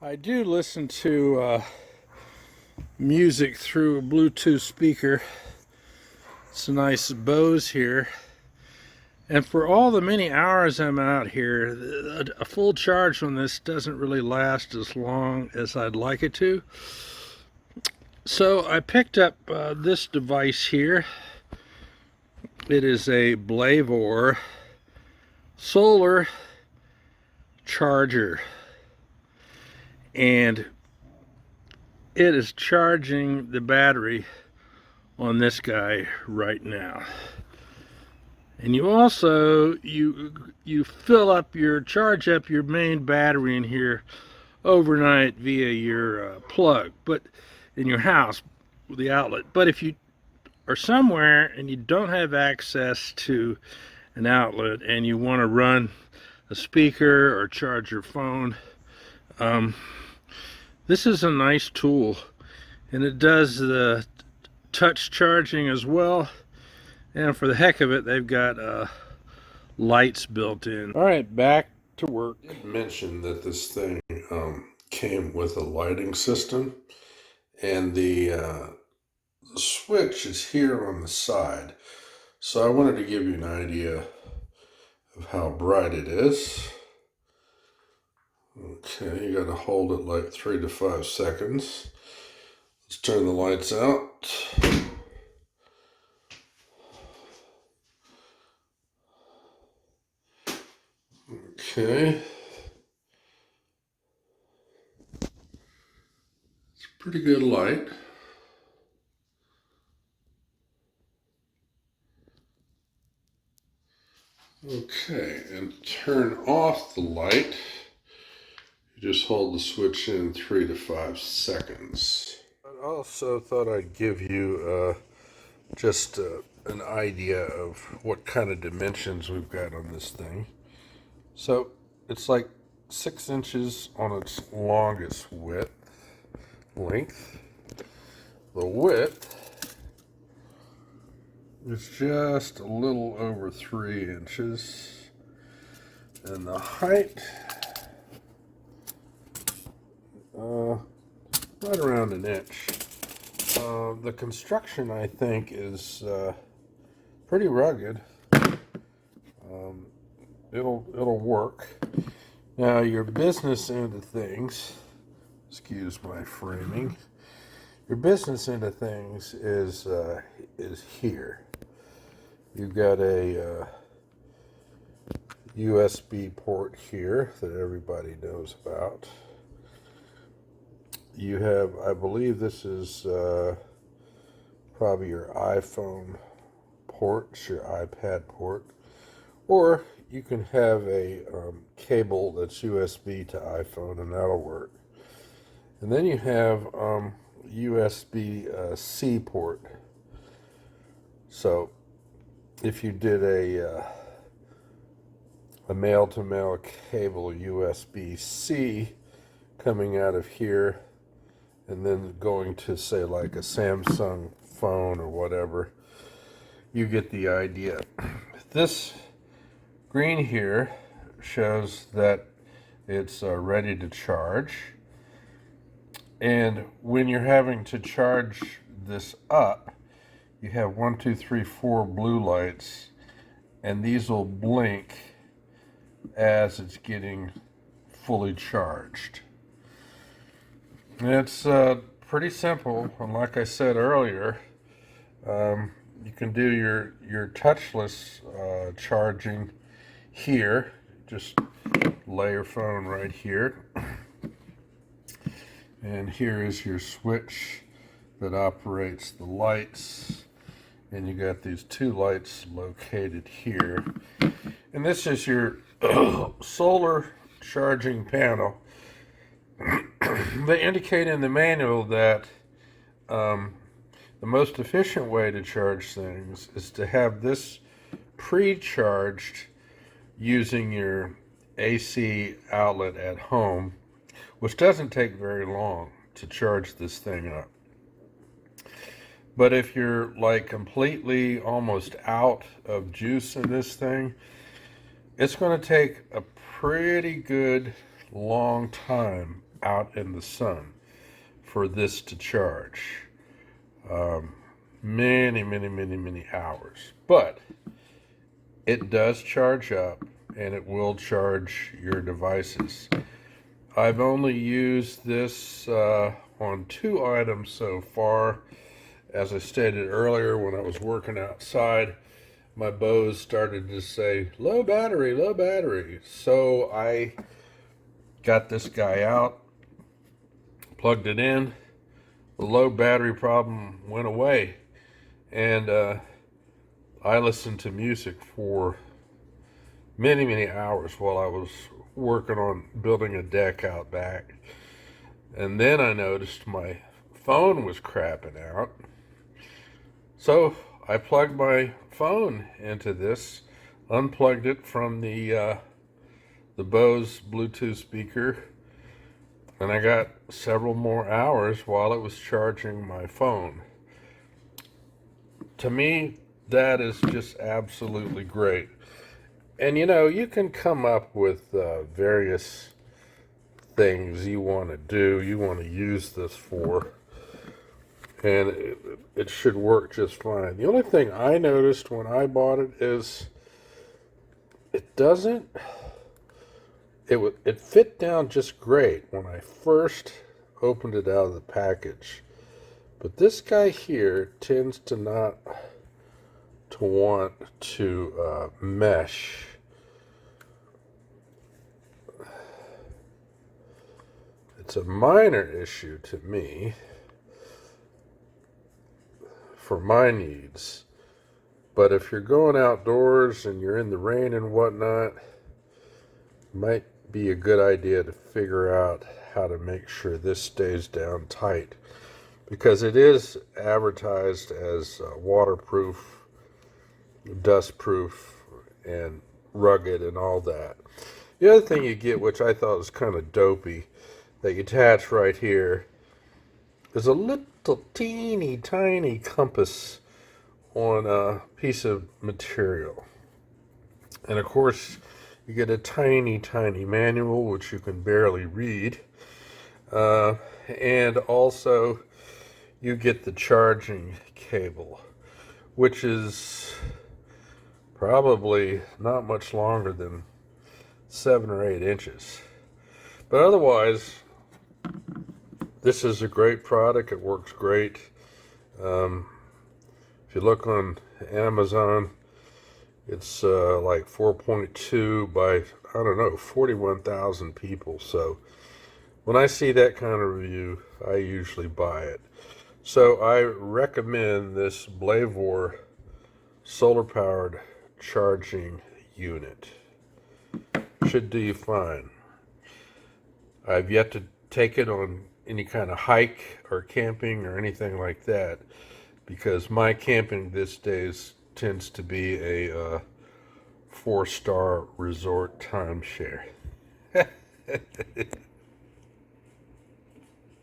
I do listen to music through a Bluetooth speaker. It's a nice Bose here. And for all the many hours I'm out here, a full charge on this doesn't really last as long as I'd like it to. So I picked up this device here. It is a BLAVOR solar charger. And it is charging the battery on this guy right now. And you also you fill up charge up your main battery in here overnight via your plug, but in your house with the outlet. But if you are somewhere and you don't have access to an outlet and you want to run a speaker or charge your phone, this is a nice tool, and it does the touch charging as well. And for the heck of it, they've got lights built in. All right, back to work. I mentioned that this thing came with a lighting system, and the switch is here on the side. So I wanted to give you an idea of how bright it is. Okay, you got to hold it like 3 to 5 seconds. Let's turn the lights out. Okay. It's a pretty good light. Okay, and to turn off the light, you just hold the switch in 3 to 5 seconds. I also thought I'd give you just an idea of what kind of dimensions we've got on this thing. So it's like 6 inches on its longest length. The width is just a little over 3 inches. And the height, right around an inch. The construction, I think, is pretty rugged. It'll work. Now, your business end of things, excuse my framing, your business end of things is here. You've got a USB port here that everybody knows about. You have, I believe this is probably your iPhone port, your iPad port, or you can have a cable that's USB to iPhone, and that'll work. And then you have USB-C port. So if you did a male-to-male cable USB-C coming out of here and then going to, say, like a Samsung phone or whatever, you get the idea. This green here shows that it's ready to charge. And when you're having to charge this up, you have 1, 2, 3, 4 blue lights, and these will blink as it's getting fully charged. And it's pretty simple, and like I said earlier, you can do your touchless charging here. Just lay your phone right here, and here is your switch that operates the lights, and you got these 2 lights located here, and this is your solar charging panel. They indicate in the manual that the most efficient way to charge things is to have this pre-charged using your AC outlet at home, which doesn't take very long to charge this thing up. But if you're like completely almost out of juice in this thing, it's going to take a pretty good long time out in the sun for this to charge. Many hours. But it does charge up, and it will charge your devices. I've only used this on 2 items so far. As I stated earlier, when I was working outside, my Bose started to say, low battery, low battery. So I got this guy out, plugged it in, the low battery problem went away, and I listened to music for many hours while I was working on building a deck out back. And then I noticed my phone was crapping out. So I plugged my phone into this, unplugged it from the Bose Bluetooth speaker, and I got several more hours while it was charging my phone. To me, that is just absolutely great. And you know, you can come up with various things you want to do, you want to use this for, and it should work just fine. The only thing I noticed when I bought it is it fit down just great when I first opened it out of the package. But this guy here tends to not to want to mesh. It's a minor issue to me for my needs. But if you're going outdoors and you're in the rain and whatnot, it might be a good idea to figure out how to make sure this stays down tight, because it is advertised as waterproof, dustproof, and rugged and all that. The other thing you get, which I thought was kind of dopey, that you attach right here, is a little teeny tiny compass on a piece of material. And of course, you get a tiny manual, which you can barely read. And also, you get the charging cable, which is probably not much longer than 7 or 8 inches. But otherwise, this is a great product. It works great. If you look on Amazon, it's like 4.2 by, I don't know, 41,000 people. So when I see that kind of review, I usually buy it. So I recommend this BLAVOR solar-powered charging unit. Should do you fine. I've yet to take it on any kind of hike or camping or anything like that, because my camping these days tends to be a 4-star resort timeshare.